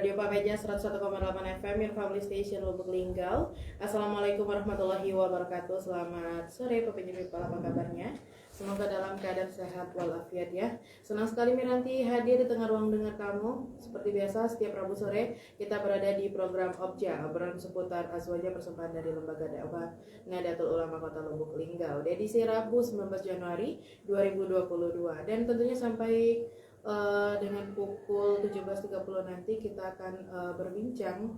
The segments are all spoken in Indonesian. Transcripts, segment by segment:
Radio Pameja 101,8 FM Family Station Lubuk Linggau. Assalamualaikum warahmatullahi wabarakatuh. Selamat sore Papeja People, apa kabarnya? Semoga dalam keadaan sehat walafiat ya. Senang sekali Miranti hadir di tengah ruang dengar kamu. Seperti biasa setiap Rabu sore kita berada di program Obja, obrolan seputar azwaja persembahan dari Lembaga Dakwah Nahdlatul Ulama Kota Lubuk Linggau. Di edisi Rabu 19 Januari 2022 dan tentunya sampai dengan pukul 17.30 nanti kita akan berbincang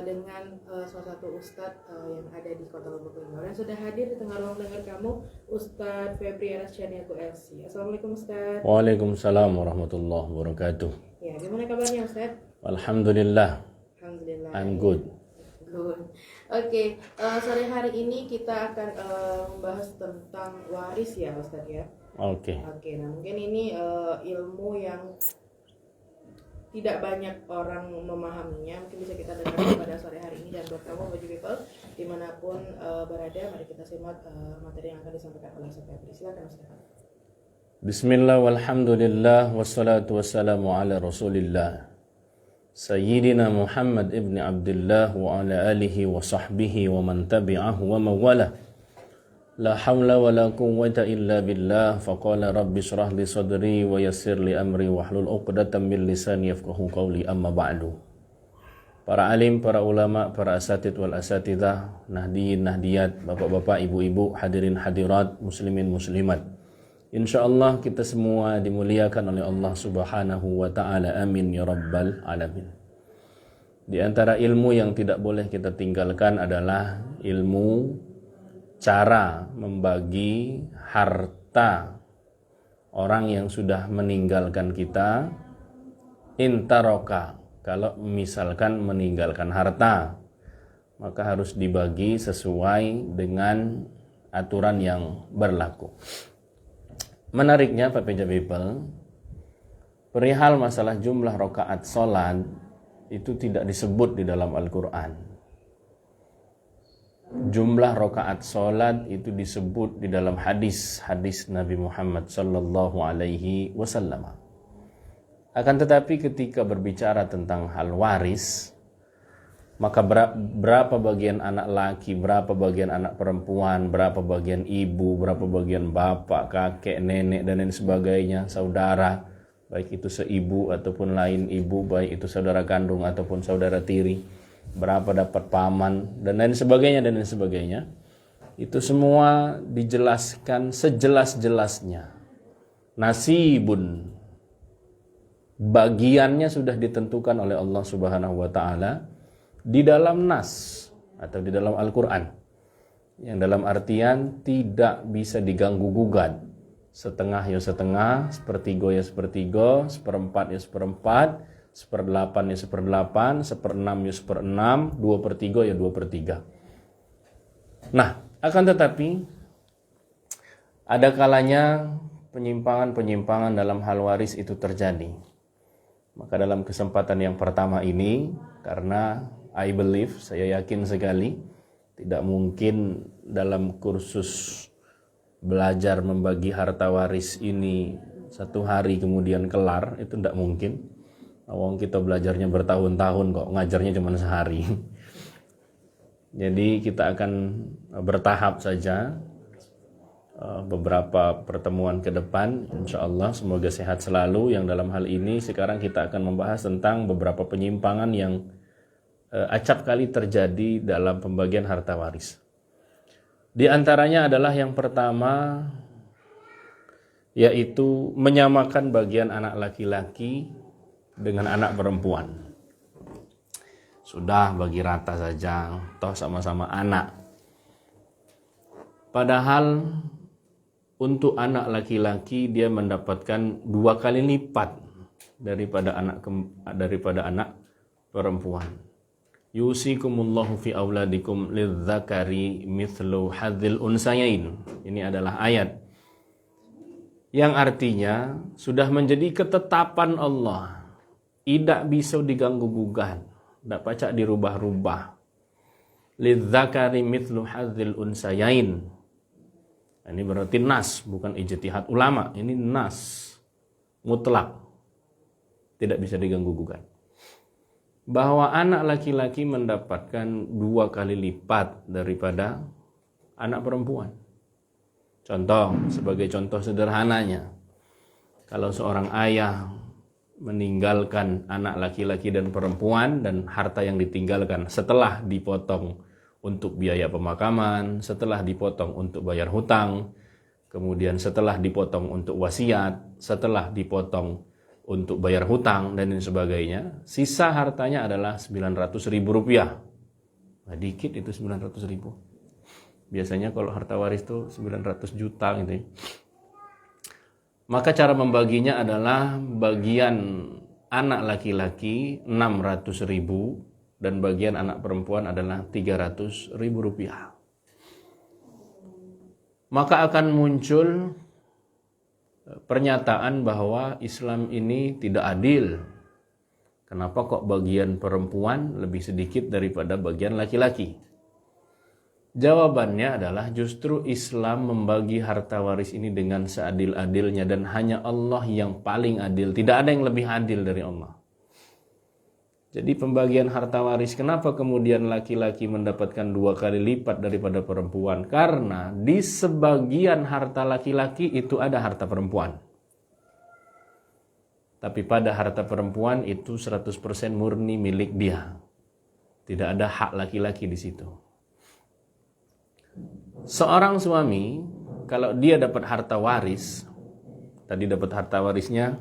dengan salah satu ustadz yang ada di Kota Lubuk Linggau dan sudah hadir di tengah ruang dengar kamu Ustadz Febri Arasyaniaku LC. Assalamualaikum Ustadz. Waalaikumsalam warahmatullahi wabarakatuh. Ya, gimana kabarnya Ustadz? Alhamdulillah. Alhamdulillah. I'm good. Good. Oke, sore hari ini kita akan membahas tentang waris ya Ustadz ya. Oke. Nah mungkin ini ilmu yang tidak banyak orang memahaminya, mungkin bisa kita dengar pada sore hari ini. Dan buat kamu baju people dimanapun berada, mari kita simak materi yang akan disampaikan oleh Ustaz Febri. Silakan Ustaz. Bismillah walhamdulillah wassalatu wassalamu ala rasulillah Sayyidina Muhammad ibn Abdullah wa ala alihi wa sahbihi wa man tabi'ahu wa mawalah. La hawla wa la quwwata illa billah. Faqala rabbi shrah li sadri wa yassir li amri wahlul 'uqdatam min lisani yafqahu qawli, amma ba'du. Para alim, para ulama, para asatid wal asatidah, nahdiyin, nahdiyat, bapak-bapak, ibu-ibu, hadirin hadirat, muslimin muslimat. Insyaallah kita semua dimuliakan oleh Allah Subhanahu wa taala. Amin ya rabbal alamin. Di antara ilmu yang tidak boleh kita tinggalkan adalah ilmu cara membagi harta orang yang sudah meninggalkan kita. Intaroka, kalau misalkan meninggalkan harta, maka harus dibagi sesuai dengan aturan yang berlaku. Menariknya Pak Peja People, perihal masalah jumlah rakaat sholat itu tidak disebut di dalam Al-Quran. Jumlah rakaat salat itu disebut di dalam hadis Nabi Muhammad sallallahu alaihi wasallam. Akan tetapi ketika berbicara tentang hal waris, maka berapa bagian anak laki, berapa bagian anak perempuan, berapa bagian ibu, berapa bagian bapak, kakek, nenek dan lain sebagainya, saudara, baik itu seibu ataupun lain ibu, baik itu saudara kandung ataupun saudara tiri, berapa dapat paman dan lain sebagainya, itu semua dijelaskan sejelas-jelasnya. Nasibun, bagiannya sudah ditentukan oleh Allah Subhanahu wa taala di dalam nas atau di dalam Al-Qur'an, yang dalam artian tidak bisa diganggu gugat. Setengah ya setengah, sepertigo ya sepertigo, seperempat ya seperempat, seperdelapan ya seperdelapan, seperenam ya seperenam, 2/3 ya 2/3. Nah, akan tetapi ada kalanya penyimpangan-penyimpangan dalam hal waris itu terjadi. Maka dalam kesempatan yang pertama ini, karena I believe, saya yakin sekali, tidak mungkin dalam kursus belajar membagi harta waris ini satu hari kemudian kelar, itu tidak mungkin. Wong kita belajarnya bertahun-tahun kok, ngajarnya cuma sehari. Jadi kita akan bertahap saja beberapa pertemuan ke depan, insyaallah. Semoga sehat selalu. Yang dalam hal ini sekarang kita akan membahas tentang beberapa penyimpangan yang acap kali terjadi dalam pembagian harta waris. Di antaranya adalah yang pertama, yaitu menyamakan bagian anak laki-laki dengan anak perempuan. Sudah bagi rata saja, toh sama-sama anak. Padahal untuk anak laki-laki dia mendapatkan 2 kali lipat daripada anak perempuan. Yusikumullahu fi auladikum lidzakari mithlu hadzil unsayain. Ini adalah ayat yang artinya sudah menjadi ketetapan Allah, tidak bisa diganggu gugat, tidak pacak dirubah-rubah. Lidzakari mithlu hadzil unsayain. Ini berarti nas, bukan ijtihad ulama. Ini nas mutlak, tidak bisa diganggu gugat. bahwa anak laki-laki mendapatkan 2 kali lipat daripada anak perempuan. Contoh, sebagai contoh sederhananya, kalau seorang ayah meninggalkan anak laki-laki dan perempuan, dan harta yang ditinggalkan setelah dipotong untuk biaya pemakaman, setelah dipotong untuk bayar hutang, kemudian setelah dipotong untuk wasiat, setelah dipotong untuk bayar hutang dan lain sebagainya, sisa hartanya adalah 900.000 rupiah. Nah, dikit itu 900.000. Biasanya kalau harta waris itu 900 juta gitu ya. Maka cara membaginya adalah bagian anak laki-laki 600.000 dan bagian anak perempuan adalah 300.000 rupiah. Maka akan muncul pernyataan bahwa Islam ini tidak adil. Kenapa kok bagian perempuan lebih sedikit daripada bagian laki-laki? Jawabannya adalah justru Islam membagi harta waris ini dengan seadil-adilnya, dan hanya Allah yang paling adil. Tidak ada yang lebih adil dari Allah. Jadi pembagian harta waris, kenapa kemudian laki-laki mendapatkan 2 kali lipat daripada perempuan? Karena di sebagian harta laki-laki itu ada harta perempuan. Tapi pada harta perempuan itu 100% murni milik dia. Tidak ada hak laki-laki di situ. Seorang suami, kalau dia dapat harta waris, tadi dapat harta warisnya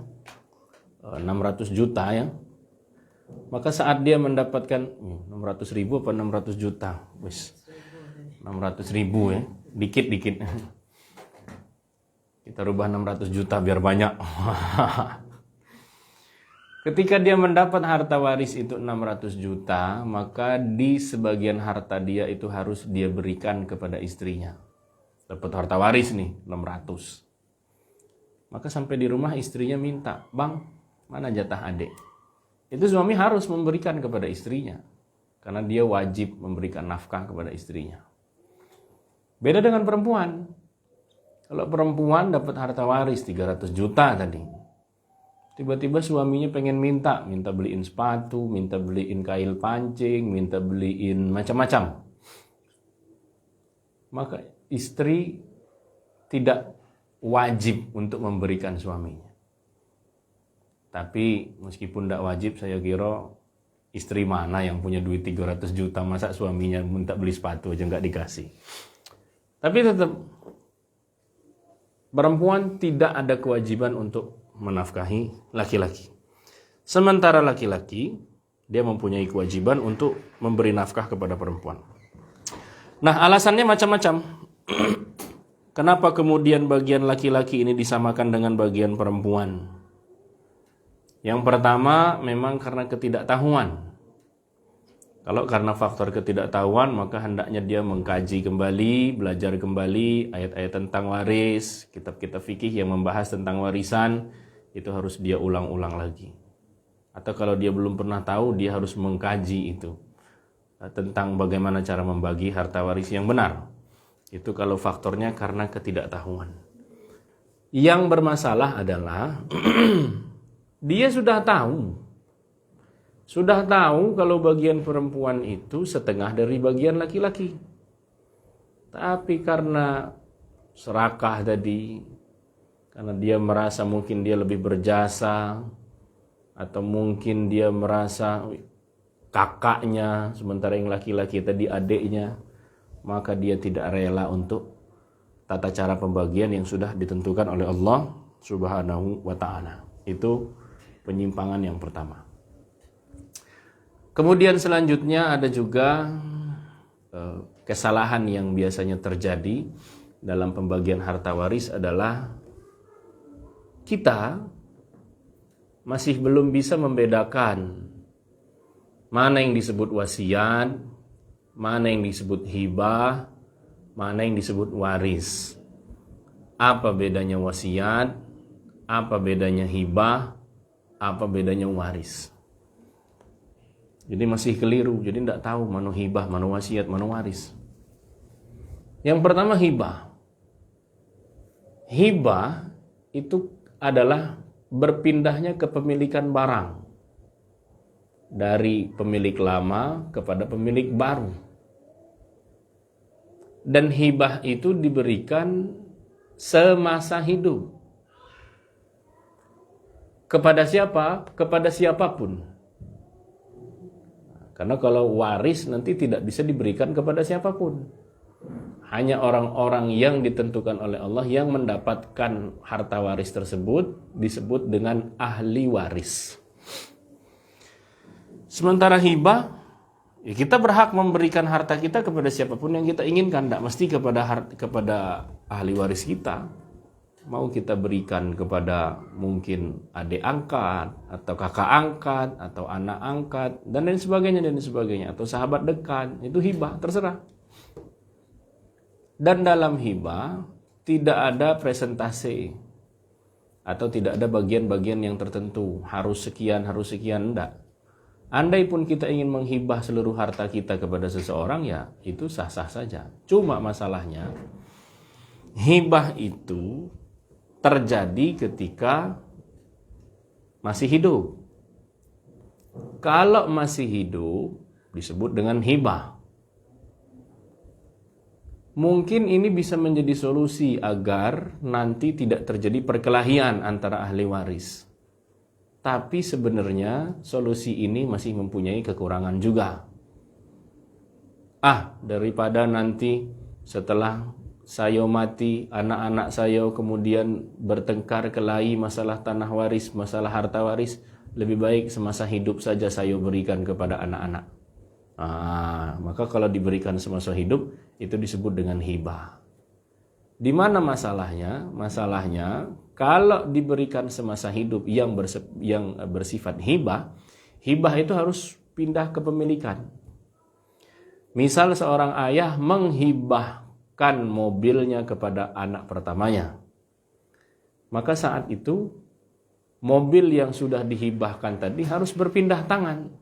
600 juta ya, maka saat dia mendapatkan 600.000 apa 600 juta, wis 600.000 ya, dikit-dikit. Kita rubah 600 juta biar banyak. Ketika dia mendapat harta waris itu 600 juta, maka di sebagian harta dia itu harus dia berikan kepada istrinya. Dapat harta waris nih 600. Maka sampai di rumah istrinya minta, "Bang, mana jatah adik?" Itu suami harus memberikan kepada istrinya, karena dia wajib memberikan nafkah kepada istrinya. Beda dengan perempuan. Kalau perempuan dapat harta waris 300 juta tadi, tiba-tiba suaminya pengen minta beliin sepatu, minta beliin kail pancing, minta beliin macam-macam. Maka istri tidak wajib untuk memberikan suaminya. Tapi meskipun tidak wajib, saya kira istri mana yang punya duit 300 juta, masa suaminya minta beli sepatu aja nggak dikasih. Tapi tetap perempuan tidak ada kewajiban untuk menafkahi laki-laki. Sementara laki-laki, dia mempunyai kewajiban untuk memberi nafkah kepada perempuan. Nah, alasannya macam-macam. Kenapa kemudian bagian laki-laki ini disamakan dengan bagian perempuan? Yang pertama, memang karena ketidaktahuan. Kalau karena faktor ketidaktahuan, maka hendaknya dia mengkaji kembali, belajar kembali ayat-ayat tentang waris, kitab-kitab fikih yang membahas tentang warisan, itu harus dia ulang-ulang lagi. Atau kalau dia belum pernah tahu, dia harus mengkaji itu tentang bagaimana cara membagi harta waris yang benar. Itu kalau faktornya karena ketidaktahuan. Yang bermasalah adalah dia sudah tahu kalau bagian perempuan itu setengah dari bagian laki-laki. Tapi karena serakah tadi, karena dia merasa mungkin dia lebih berjasa, atau mungkin dia merasa kakaknya, sementara yang laki-laki tadi adiknya, maka dia tidak rela untuk tata cara pembagian yang sudah ditentukan oleh Allah Subhanahu wa ta'ala. Itu penyimpangan yang pertama. Kemudian selanjutnya ada juga kesalahan yang biasanya terjadi dalam pembagian harta waris adalah kita masih belum bisa membedakan mana yang disebut wasiat, mana yang disebut hibah, mana yang disebut waris. Apa bedanya wasiat, apa bedanya hibah, apa bedanya waris. Jadi masih keliru, jadi tidak tahu mana hibah, mana wasiat, mana waris. Yang pertama hibah. Hibah itu adalah berpindahnya kepemilikan barang. dari pemilik lama kepada pemilik baru. Dan hibah itu diberikan semasa hidup. Kepada siapa? Kepada siapapun. Karena kalau waris nanti tidak bisa diberikan kepada siapapun. Hanya orang-orang yang ditentukan oleh Allah yang mendapatkan harta waris tersebut disebut dengan ahli waris. Sementara hibah, ya kita berhak memberikan harta kita kepada siapapun yang kita inginkan, tidak mesti kepada ahli waris kita. Mau kita berikan kepada mungkin adik angkat atau kakak angkat atau anak angkat dan lain sebagainya atau sahabat dekat, itu hibah, terserah. Dan dalam hibah tidak ada presentase atau tidak ada bagian-bagian yang tertentu, harus sekian, enggak. Andai pun kita ingin menghibah seluruh harta kita kepada seseorang, ya itu sah-sah saja. Cuma masalahnya, hibah itu terjadi ketika masih hidup. Kalau masih hidup, disebut dengan hibah. Mungkin ini bisa menjadi solusi agar nanti tidak terjadi perkelahian antara ahli waris. Tapi sebenarnya solusi ini masih mempunyai kekurangan juga. Daripada nanti setelah saya mati, anak-anak saya kemudian bertengkar kelahi masalah tanah waris, masalah harta waris, lebih baik semasa hidup saja saya berikan kepada anak-anak. Maka kalau diberikan semasa hidup, itu disebut dengan hibah. Di mana masalahnya? Masalahnya kalau diberikan semasa hidup yang bersifat hibah itu harus pindah kepemilikan. Misal seorang ayah menghibahkan mobilnya kepada anak pertamanya, maka saat itu mobil yang sudah dihibahkan tadi harus berpindah tangan.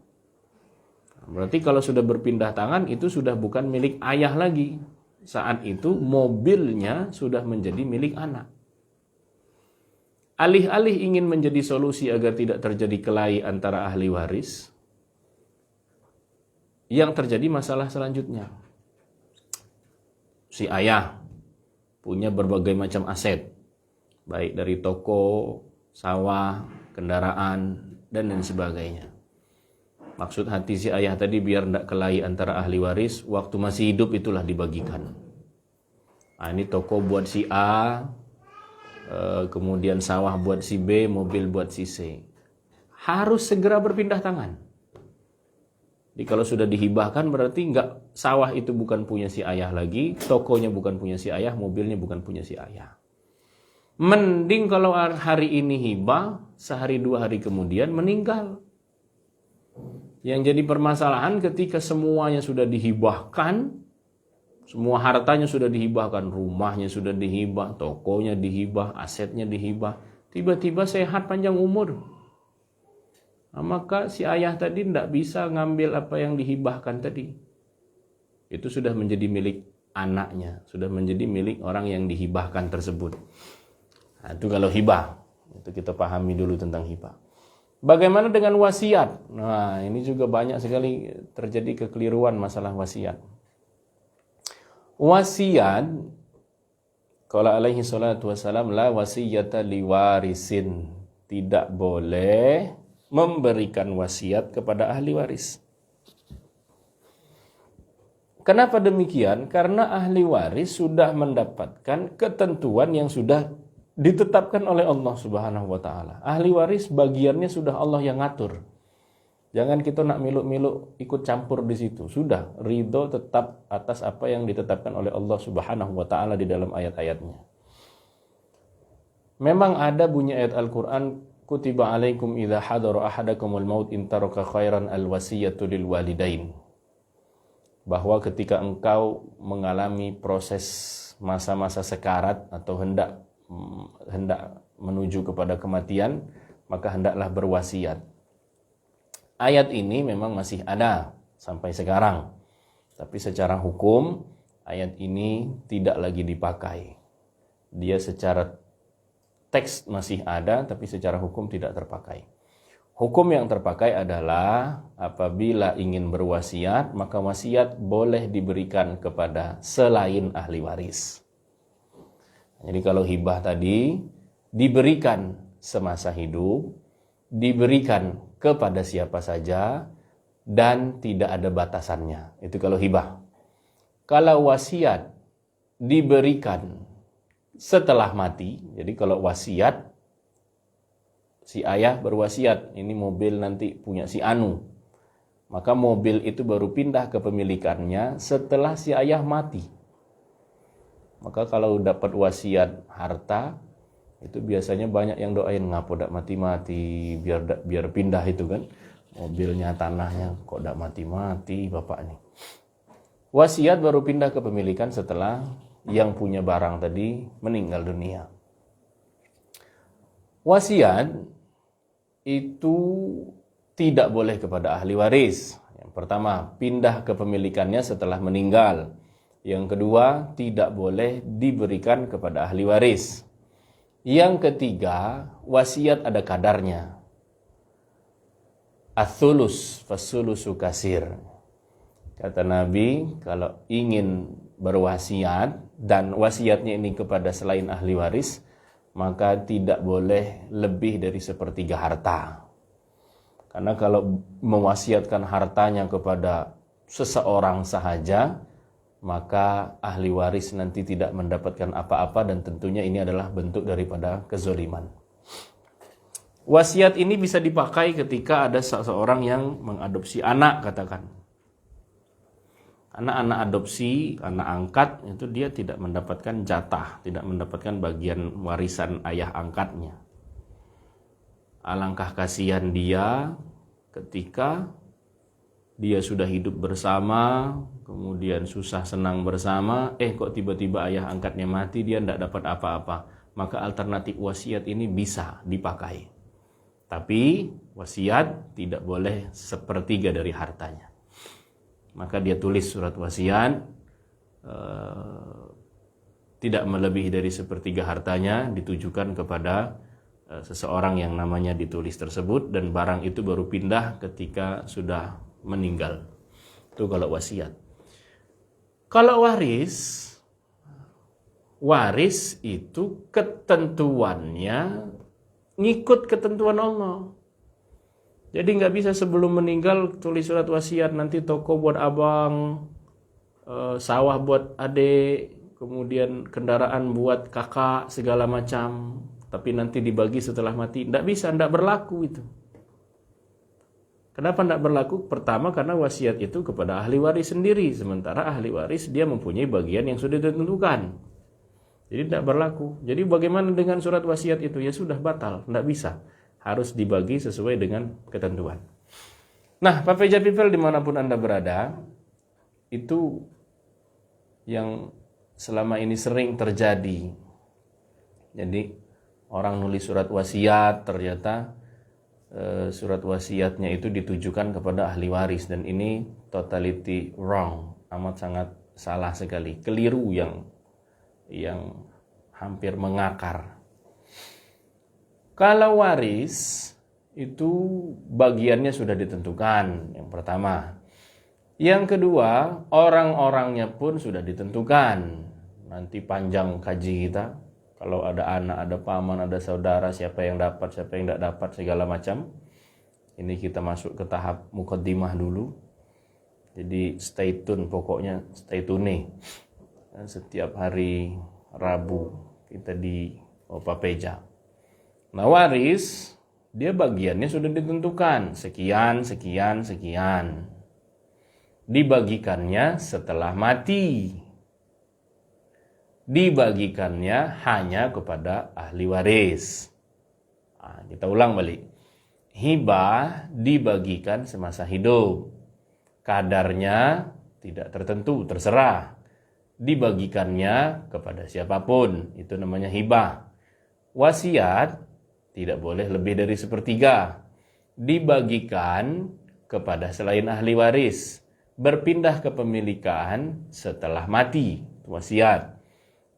Berarti kalau sudah berpindah tangan, itu sudah bukan milik ayah lagi. Saat itu mobilnya sudah menjadi milik anak. Alih-alih ingin menjadi solusi agar tidak terjadi kelahi antara ahli waris, yang terjadi masalah selanjutnya. Si ayah punya berbagai macam aset, baik dari toko, sawah, kendaraan, dan lain sebagainya. Maksud hati si ayah tadi biar tidak kelahi antara ahli waris, waktu masih hidup itulah dibagikan. Ini toko buat si A, kemudian sawah buat si B, mobil buat si C. Harus segera berpindah tangan. Jadi kalau sudah dihibahkan berarti sawah itu bukan punya si ayah lagi, tokonya bukan punya si ayah, mobilnya bukan punya si ayah. Mending kalau hari ini hibah, sehari dua hari kemudian meninggal. Yang jadi permasalahan ketika semuanya sudah dihibahkan, semua hartanya sudah dihibahkan, rumahnya sudah dihibah, tokonya dihibah, asetnya dihibah, tiba-tiba sehat panjang umur. Maka si ayah tadi tidak bisa ngambil apa yang dihibahkan tadi. Itu sudah menjadi milik anaknya, sudah menjadi milik orang yang dihibahkan tersebut. Itu kalau hibah, itu kita pahami dulu tentang hibah. Bagaimana dengan wasiat? Nah, ini juga banyak sekali terjadi kekeliruan masalah wasiat. Wasiat, qala alaihi salatu wassalam, la wasiyata liwarisin. Tidak boleh memberikan wasiat kepada ahli waris. Kenapa demikian? Karena ahli waris sudah mendapatkan ketentuan yang sudah ditetapkan oleh Allah Subhanahu wa taala. Ahli waris bagiannya sudah Allah yang ngatur. Jangan kita nak miluk-miluk ikut campur di situ. Sudah ridho tetap atas apa yang ditetapkan oleh Allah Subhanahu wa taala di dalam ayat-ayatnya. Memang ada bunyi ayat Al-Qur'an, kutiba alaikum idza hadara ahadakumul maut in taraka khairan alwasiyatu lil walidain. Bahwa ketika engkau mengalami proses masa-masa sekarat atau hendak menuju kepada kematian, maka hendaklah berwasiat. Ayat ini memang masih ada sampai sekarang, tapi secara hukum ayat ini tidak lagi dipakai. Dia secara teks masih ada, tapi secara hukum tidak terpakai. Hukum yang terpakai adalah apabila ingin berwasiat, maka wasiat boleh diberikan kepada selain ahli waris. Jadi kalau hibah tadi diberikan semasa hidup, diberikan kepada siapa saja, dan tidak ada batasannya. Itu kalau hibah. Kalau wasiat diberikan setelah mati, jadi kalau wasiat, si ayah berwasiat, ini mobil nanti punya si Anu. Maka mobil itu baru pindah kepemilikannya setelah si ayah mati. Maka kalau dapat wasiat harta, itu biasanya banyak yang doain, ngapo dak mati-mati, biar pindah itu kan. Mobilnya, tanahnya, kok dak mati-mati bapak nih. Wasiat baru pindah kepemilikan setelah yang punya barang tadi meninggal dunia. Wasiat itu tidak boleh kepada ahli waris. Yang pertama, pindah kepemilikannya setelah meninggal. Yang kedua, tidak boleh diberikan kepada ahli waris. Yang ketiga, wasiat ada kadarnya. Ats-tsulus fas-tsulusu kasir. Kata Nabi, kalau ingin berwasiat dan wasiatnya ini kepada selain ahli waris, maka tidak boleh lebih dari sepertiga harta. Karena kalau mewasiatkan hartanya kepada seseorang sahaja, maka ahli waris nanti tidak mendapatkan apa-apa, dan tentunya ini adalah bentuk daripada kezoliman. Wasiat ini bisa dipakai ketika ada seseorang yang mengadopsi anak, katakan. Anak-anak adopsi, anak angkat, itu dia tidak mendapatkan jatah, tidak mendapatkan bagian warisan ayah angkatnya. Alangkah kasihan dia ketika dia sudah hidup bersama, kemudian susah senang bersama, kok tiba-tiba ayah angkatnya mati, dia tidak dapat apa-apa. Maka alternatif wasiat ini bisa dipakai. Tapi wasiat tidak boleh sepertiga dari hartanya. Maka dia tulis surat wasiat, tidak melebihi dari sepertiga hartanya, ditujukan kepada seseorang yang namanya ditulis tersebut, dan barang itu baru pindah ketika sudah meninggal. Itu kalau wasiat. Kalau waris itu ketentuannya ngikut ketentuan Allah. Jadi nggak bisa sebelum meninggal tulis surat wasiat, nanti toko buat abang, sawah buat adik, kemudian kendaraan buat kakak, segala macam. Tapi nanti dibagi setelah mati. Nggak bisa, nggak berlaku itu. Kenapa nggak berlaku? Pertama, karena wasiat itu kepada ahli waris sendiri. Sementara ahli waris dia mempunyai bagian yang sudah ditentukan. Jadi tidak berlaku. Jadi bagaimana dengan surat wasiat itu? Ya sudah batal, nggak bisa. Harus dibagi sesuai dengan ketentuan. Nah, Papeja People dimanapun Anda berada, itu yang selama ini sering terjadi. Jadi orang nulis surat wasiat, ternyata surat wasiatnya itu ditujukan kepada ahli waris, dan ini totally wrong, amat sangat salah sekali, keliru yang hampir mengakar. Kalau waris itu bagiannya sudah ditentukan, yang pertama. Yang kedua, orang-orangnya pun sudah ditentukan. Nanti panjang kaji kita, kalau ada anak, ada paman, ada saudara, siapa yang dapat, siapa yang tidak dapat, segala macam. Ini kita masuk ke tahap mukaddimah dulu. Jadi stay tune, pokoknya stay tune nih. Dan setiap hari Rabu kita di Papeja. Nah, waris dia bagiannya sudah ditentukan, sekian, sekian, sekian. Dibagikannya setelah mati. Dibagikannya hanya kepada ahli waris. Nah, kita ulang balik. Hibah dibagikan semasa hidup. Kadarnya tidak tertentu, terserah. Dibagikannya kepada siapapun, itu namanya hibah. Wasiat tidak boleh lebih dari sepertiga. Dibagikan kepada selain ahli waris. Berpindah kepemilikan setelah mati. Wasiat.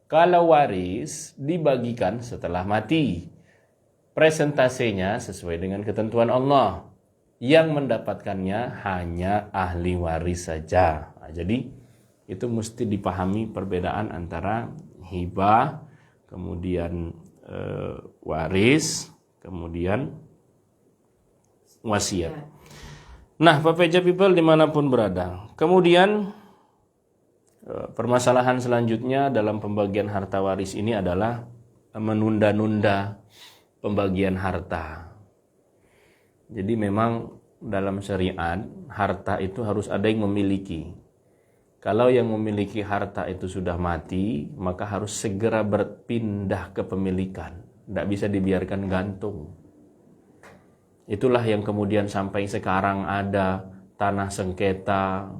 Kalau waris dibagikan setelah mati. presentasenya sesuai dengan ketentuan Allah. Yang mendapatkannya hanya ahli waris saja. Nah, jadi itu mesti dipahami perbedaan antara hibah, kemudian waris, kemudian wasiat. Nah, Papeja people dimanapun berada. Kemudian permasalahan selanjutnya dalam pembagian harta waris ini adalah menunda-nunda pembagian harta. Jadi memang dalam syariat harta itu harus ada yang memiliki. Kalau yang memiliki harta itu sudah mati, maka harus segera berpindah kepemilikan. Tidak bisa dibiarkan gantung. Itulah yang kemudian sampai sekarang ada tanah sengketa,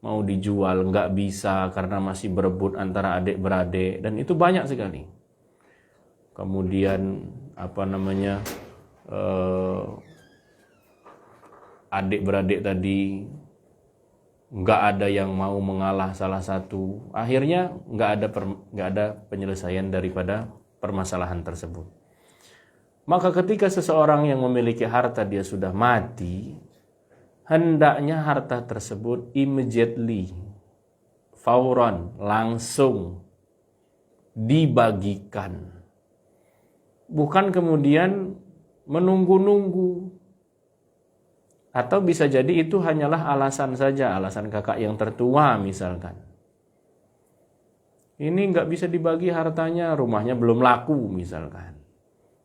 mau dijual nggak bisa karena masih berebut antara adik-beradik, dan itu banyak sekali. Kemudian adik-beradik tadi nggak ada yang mau mengalah salah satu, akhirnya nggak ada penyelesaian daripada permasalahan tersebut. Maka ketika seseorang yang memiliki harta dia sudah mati, hendaknya harta tersebut immediately, fauran, langsung dibagikan. Bukan kemudian menunggu-nunggu. Atau bisa jadi itu hanyalah alasan saja, alasan kakak yang tertua misalkan. Ini nggak bisa dibagi hartanya, rumahnya belum laku misalkan.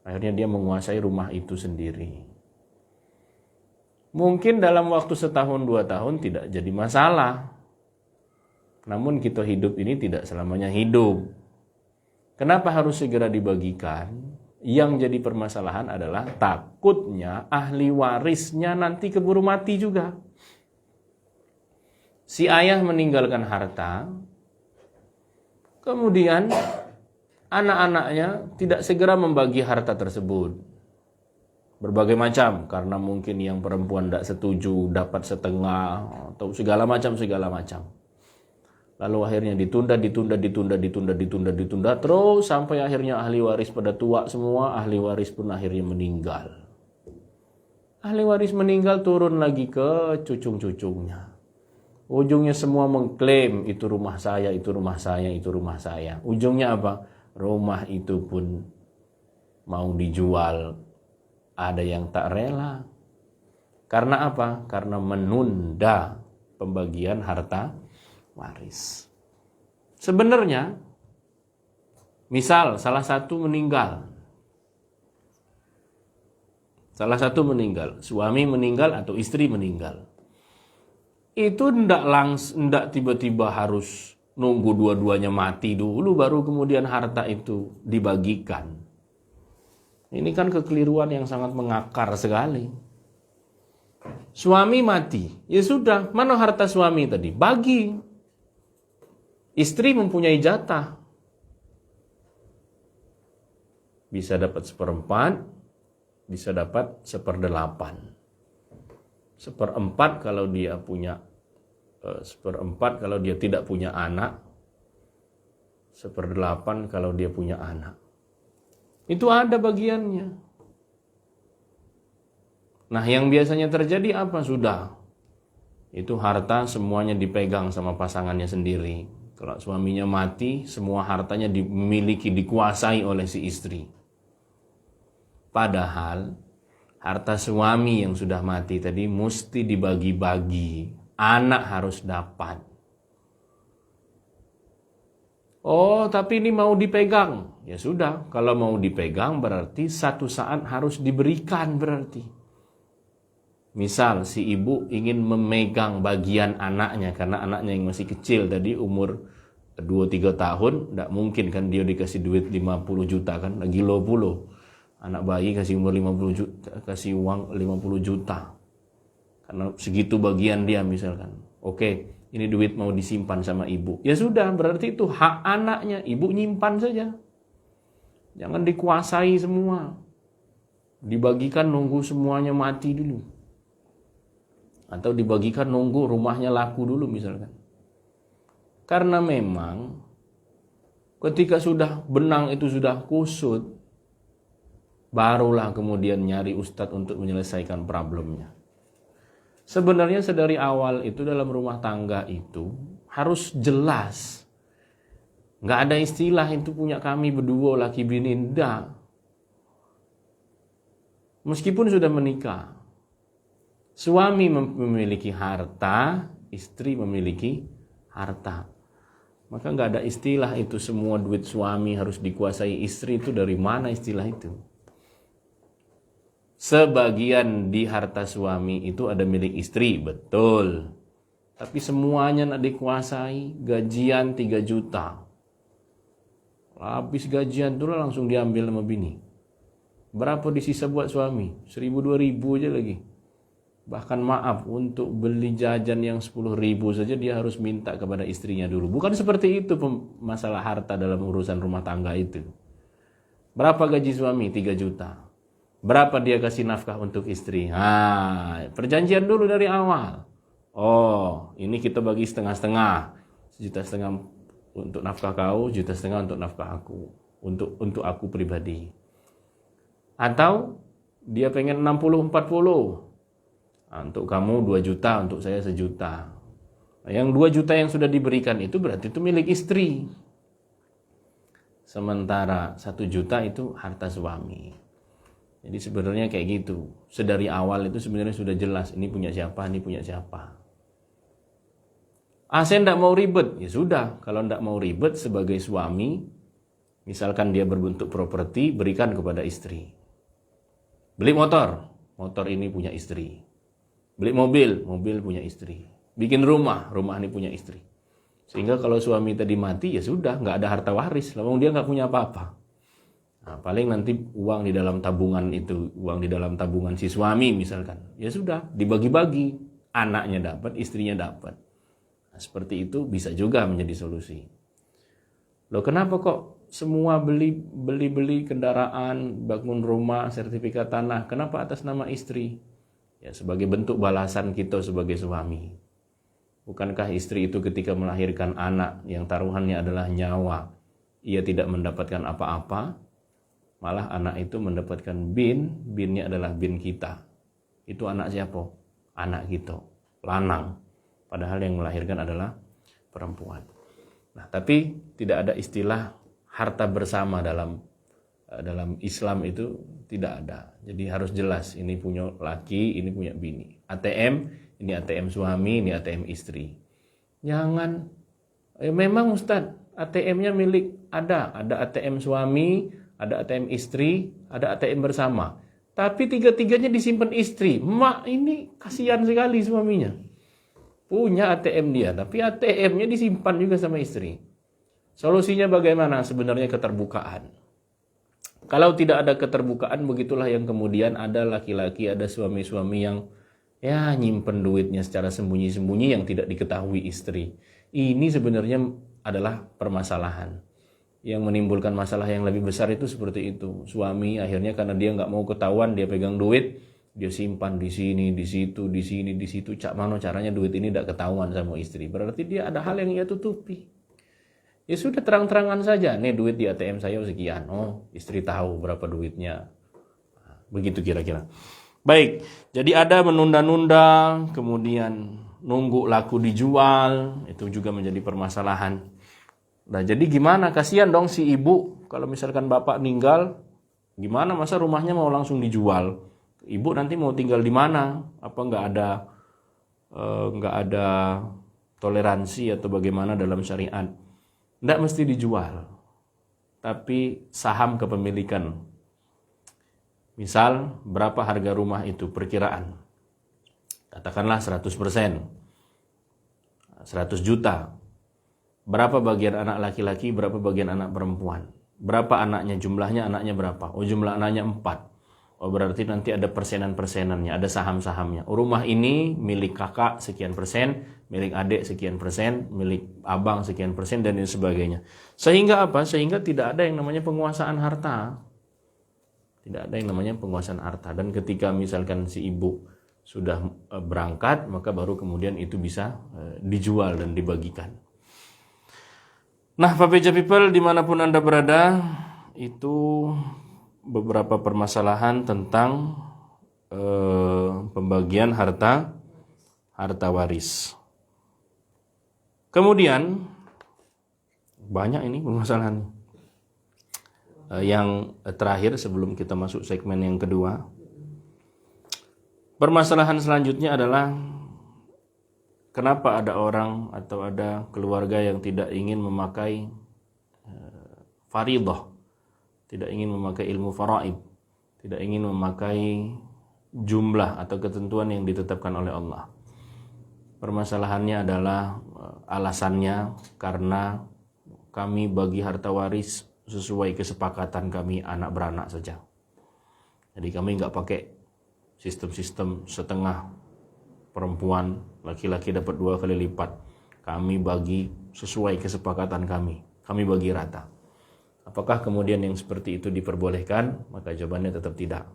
Akhirnya dia menguasai rumah itu sendiri. Mungkin dalam waktu 1-2 tahun tidak jadi masalah. Namun kita hidup ini tidak selamanya hidup. Kenapa harus segera dibagikan? Yang jadi permasalahan adalah takutnya ahli warisnya nanti keburu mati juga. Si ayah meninggalkan harta, kemudian anak-anaknya tidak segera membagi harta tersebut. Berbagai macam, karena mungkin yang perempuan tidak setuju dapat setengah, atau segala macam. Lalu akhirnya ditunda, terus sampai akhirnya ahli waris pada tua semua, ahli waris pun akhirnya meninggal. Ahli waris meninggal turun lagi ke cucung-cucungnya. Ujungnya semua mengklaim itu rumah saya, itu rumah saya, itu rumah saya. Ujungnya apa? Rumah itu pun mau dijual. Ada yang tak rela. Karena apa? Karena menunda pembagian harta waris. Sebenarnya, misal salah satu meninggal, suami meninggal atau istri meninggal, itu ndak tiba-tiba harus nunggu dua-duanya mati dulu baru kemudian harta itu dibagikan. Ini kan kekeliruan yang sangat mengakar sekali. Suami mati, ya sudah, mana harta suami tadi? Bagi. Istri mempunyai jatah. Bisa dapat 1/4, bisa dapat 1/8. 1/4 kalau dia punya 1/4 kalau dia tidak punya anak. 1/8 kalau dia punya anak. Itu ada bagiannya. Nah, yang biasanya terjadi apa? Sudah. Itu harta semuanya dipegang sama pasangannya sendiri. Kalau suaminya mati, semua hartanya dimiliki, dikuasai oleh si istri. Padahal harta suami yang sudah mati tadi mesti dibagi-bagi. Anak harus dapat. Oh, tapi ini mau dipegang. Ya sudah, kalau mau dipegang berarti satu saat harus diberikan berarti. Misal si ibu ingin memegang bagian anaknya karena anaknya yang masih kecil tadi umur 2-3 tahun, tidak mungkin kan dia dikasih duit 50 juta kan, lagi puluh. Anak bayi kasih umur 50 juta, kasih uang 50 juta. Karena segitu bagian dia misalkan. Oke, ini duit mau disimpan sama ibu. Ya sudah, berarti itu hak anaknya, ibu nyimpan saja. Jangan dikuasai semua. Dibagikan nunggu semuanya mati dulu. Atau dibagikan nunggu rumahnya laku dulu misalkan. Karena memang ketika sudah benang itu sudah kusut, barulah kemudian nyari ustadz untuk menyelesaikan problemnya. Sebenarnya sedari awal itu dalam rumah tangga itu harus jelas. Nggak ada istilah itu punya kami berdua laki bini, enggak. Meskipun sudah menikah, suami memiliki harta, istri memiliki harta. Maka nggak ada istilah itu semua duit suami harus dikuasai istri, itu dari mana istilah itu? Sebagian di harta suami itu ada milik istri, betul. Tapi semuanya nak dikuasai, gajian 3 juta. Habis gajian itu langsung diambil sama bini. Berapa disisa buat suami? 1.000-2.000 aja lagi. Bahkan maaf, untuk beli jajan yang 10.000 saja dia harus minta kepada istrinya dulu. Bukan seperti itu masalah harta dalam urusan rumah tangga itu. Berapa gaji suami? 3 juta. Berapa dia kasih nafkah untuk istri? Perjanjian dulu dari awal. Oh, ini kita bagi setengah-setengah. 1,5 juta untuk nafkah kau, 1,5 juta untuk nafkah aku. Untuk aku pribadi. Atau dia pengen 60-40. Untuk kamu 2 juta, untuk saya 1 juta. Yang 2 juta yang sudah diberikan itu berarti itu milik istri. Sementara 1 juta itu harta suami. Jadi sebenarnya kayak gitu. Sedari awal itu sebenarnya sudah jelas. Ini punya siapa, ini punya siapa. Saya tidak mau ribet. Ya sudah, kalau tidak mau ribet sebagai suami, misalkan dia berbentuk properti, berikan kepada istri. Beli motor, motor ini punya istri. Beli mobil, mobil punya istri. Bikin rumah, rumah ini punya istri. Sehingga kalau suami tadi mati, ya sudah, nggak ada harta waris. Lalu dia nggak punya apa-apa. Nah, paling nanti uang di dalam tabungan itu, uang di dalam tabungan si suami misalkan. Ya sudah, dibagi-bagi. Anaknya dapat, istrinya dapat. Nah, seperti itu bisa juga menjadi solusi. Loh, kenapa kok semua beli kendaraan, bangun rumah, sertifikat tanah, kenapa atas nama istri? Ya, sebagai bentuk balasan kita sebagai suami. Bukankah istri itu ketika melahirkan anak yang taruhannya adalah nyawa, ia tidak mendapatkan apa-apa, malah anak itu mendapatkan binnya adalah bin kita. Itu anak siapa? Anak kita, lanang. Padahal yang melahirkan adalah perempuan. Nah, tapi tidak ada istilah harta bersama dalam Islam, itu tidak ada. Jadi harus jelas, ini punya laki, ini punya bini. ATM, ini ATM suami, ini ATM istri. Jangan, memang Ustadz, ATM-nya milik ada ATM suami, ada ATM istri, ada ATM bersama. Tapi tiga-tiganya disimpan istri. Mak ini kasihan sekali suaminya. Punya ATM dia, tapi ATM-nya disimpan juga sama istri. Solusinya bagaimana? Sebenarnya keterbukaan. Kalau tidak ada keterbukaan, begitulah yang kemudian ada laki-laki, ada suami-suami yang nyimpen duitnya secara sembunyi-sembunyi yang tidak diketahui istri. Ini sebenarnya adalah permasalahan. Yang menimbulkan masalah yang lebih besar itu seperti itu. Suami akhirnya karena dia nggak mau ketahuan, dia pegang duit, dia simpan di sini, di situ, di sini, di situ. Mana caranya duit ini tidak ketahuan sama istri? Berarti dia ada hal yang ia tutupi. Ya sudah, terang-terangan saja. Nih duit di ATM saya sekian. Oh, istri tahu berapa duitnya. Begitu kira-kira. Baik, jadi ada menunda-nunda, kemudian nunggu laku dijual, itu juga menjadi permasalahan. Nah, jadi gimana? Kasihan dong si ibu kalau misalkan bapak meninggal, gimana masa rumahnya mau langsung dijual? Ibu nanti mau tinggal di mana? Apa nggak ada toleransi atau bagaimana dalam syariat? Nggak mesti dijual, tapi saham kepemilikan. Misal berapa harga rumah itu perkiraan? Katakanlah 100%, 100 juta. Berapa bagian anak laki-laki, berapa bagian anak perempuan? Berapa anaknya, jumlahnya anaknya berapa? Oh, jumlah anaknya 4. Oh, berarti nanti ada persenan-persenannya, ada saham-sahamnya. Oh, rumah ini milik kakak sekian persen, milik adik sekian persen, milik abang sekian persen, dan lain sebagainya. Sehingga apa? Sehingga tidak ada yang namanya penguasaan harta. Tidak ada yang namanya penguasaan harta. Dan ketika misalkan si ibu sudah berangkat, maka baru kemudian itu bisa dijual dan dibagikan. Nah, Papeja People dimanapun Anda berada, itu beberapa permasalahan tentang pembagian harta waris. Kemudian banyak ini permasalahan. Yang terakhir sebelum kita masuk segmen yang kedua, permasalahan selanjutnya adalah kenapa ada orang atau ada keluarga yang tidak ingin memakai faridah, tidak ingin memakai ilmu faraid, tidak ingin memakai jumlah atau ketentuan yang ditetapkan oleh Allah. Permasalahannya adalah alasannya karena kami bagi harta waris sesuai kesepakatan kami anak beranak saja. Jadi kami nggak pakai sistem-sistem setengah perempuan, laki-laki dapat 2 kali lipat. Kami bagi sesuai kesepakatan kami bagi rata. Apakah kemudian yang seperti itu diperbolehkan? Maka jawabannya tetap tidak.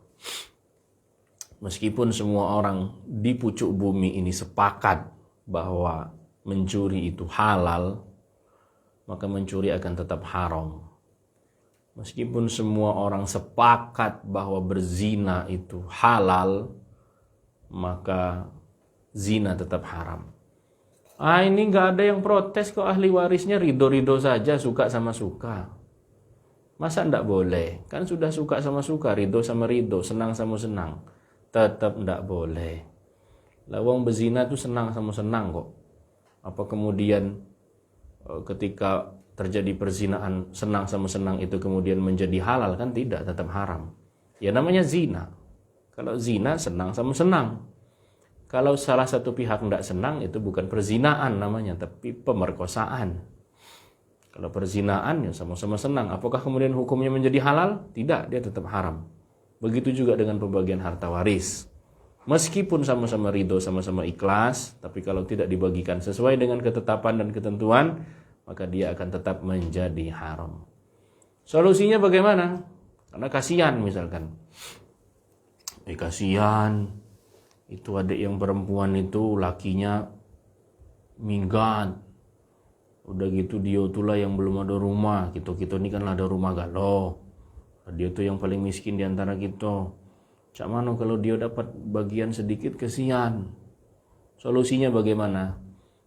Meskipun semua orang di pucuk bumi ini sepakat bahwa mencuri itu halal, maka mencuri akan tetap haram. Meskipun semua orang sepakat bahwa berzina itu halal, maka zina tetap haram. Ini nggak ada yang protes kok, ahli warisnya ridho-ridho saja, suka sama suka. Masa ndak boleh? Kan sudah suka sama suka, ridho sama ridho, senang sama senang. Tetap ndak boleh. Lawang berzina itu senang sama senang kok. Apa kemudian ketika terjadi perzinaan senang sama senang itu kemudian menjadi halal? Kan tidak, tetap haram. Ya namanya zina. Kalau zina senang sama senang. Kalau salah satu pihak tidak senang itu bukan perzinaan namanya, tapi pemerkosaan. Kalau perzinaan ya sama-sama senang. Apakah kemudian hukumnya menjadi halal? Tidak, dia tetap haram. Begitu juga dengan pembagian harta waris. Meskipun sama-sama ridho, sama-sama ikhlas, tapi kalau tidak dibagikan sesuai dengan ketetapan dan ketentuan, maka dia akan tetap menjadi haram. Solusinya bagaimana? Karena kasihan misalkan. Kasihan. Itu adik yang perempuan itu lakinya minggat. Udah gitu dia itulah yang belum ada rumah. Kita ini kan ada rumah galau. Dia tuh yang paling miskin di antara kita. Cak mana kalau dia dapat bagian sedikit, kasihan. Solusinya bagaimana?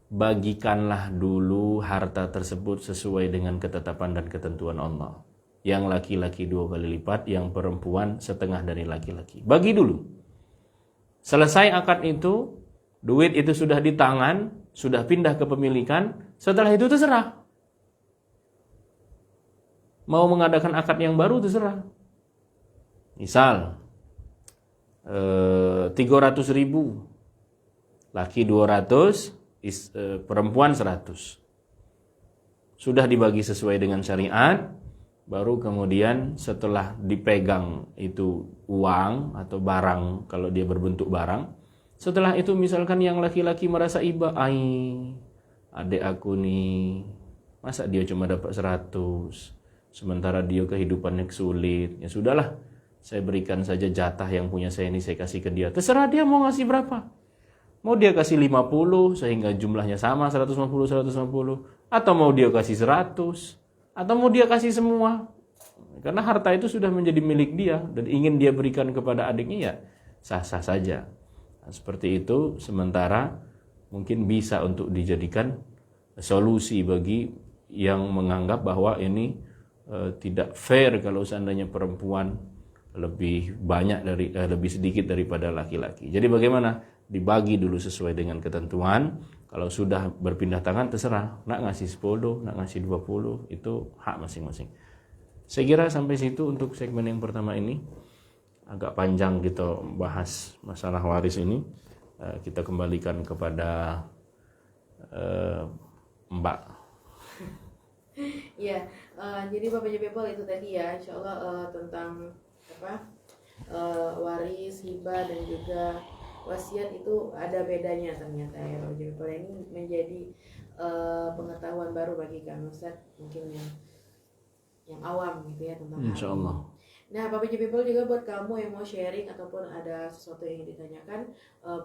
Bagikanlah dulu harta tersebut sesuai dengan ketetapan dan ketentuan Allah. Yang laki-laki 2 kali lipat, yang perempuan setengah dari laki-laki. Bagi dulu. Selesai akad itu, duit itu sudah di tangan, sudah pindah ke pemilikan, setelah itu terserah. Mau mengadakan akad yang baru terserah. Misal 300.000, laki 200, perempuan 100. Sudah dibagi sesuai dengan syariat, baru kemudian setelah dipegang itu uang atau barang, kalau dia berbentuk barang, setelah itu misalkan yang laki-laki merasa iba, adik aku nih, masa dia cuma dapat 100, sementara dia kehidupannya sulit, ya sudahlah, saya berikan saja jatah yang punya saya ini, saya kasih ke dia, terserah dia mau ngasih berapa. Mau dia kasih 50 sehingga jumlahnya sama 150, atau mau dia kasih 100, atau mau dia kasih semua. Karena harta itu sudah menjadi milik dia dan ingin dia berikan kepada adiknya, ya sah-sah saja. Nah, seperti itu sementara mungkin bisa untuk dijadikan solusi bagi yang menganggap bahwa ini tidak fair kalau seandainya perempuan lebih banyak lebih sedikit daripada laki-laki. Jadi bagaimana? Dibagi dulu sesuai dengan ketentuan. Kalau sudah berpindah tangan terserah, nak ngasih 10, nak ngasih 20, itu hak masing-masing. Saya kira sampai situ untuk segmen yang pertama ini. Agak panjang kita bahas masalah waris ini. Kita kembalikan kepada Mbak. Ya, jadi Bapak People itu tadi ya, insya Allah tentang waris, hibah dan juga wasiat itu ada bedanya ternyata ya. Jadi ini menjadi pengetahuan baru bagi kami Ustaz, mungkin yang awam gitu ya tentang Insya Allah. Nah, Bapak People juga buat kamu yang mau sharing ataupun ada sesuatu yang ingin ditanyakan,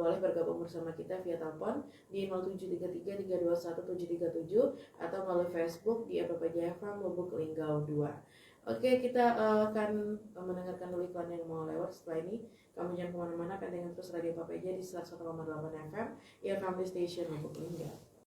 boleh bergabung bersama kita via telepon di 0733 321 737 atau melalui Facebook di FPJ Farm Lubuk Linggau 2. Oke, kita akan mendengarkan dulu iklan yang mau lewat. Setelah ini kamu jangan kemana-mana, pantengin terus Radio Papeja di 101,8 FM, Your Family Station Lubuk Linggau.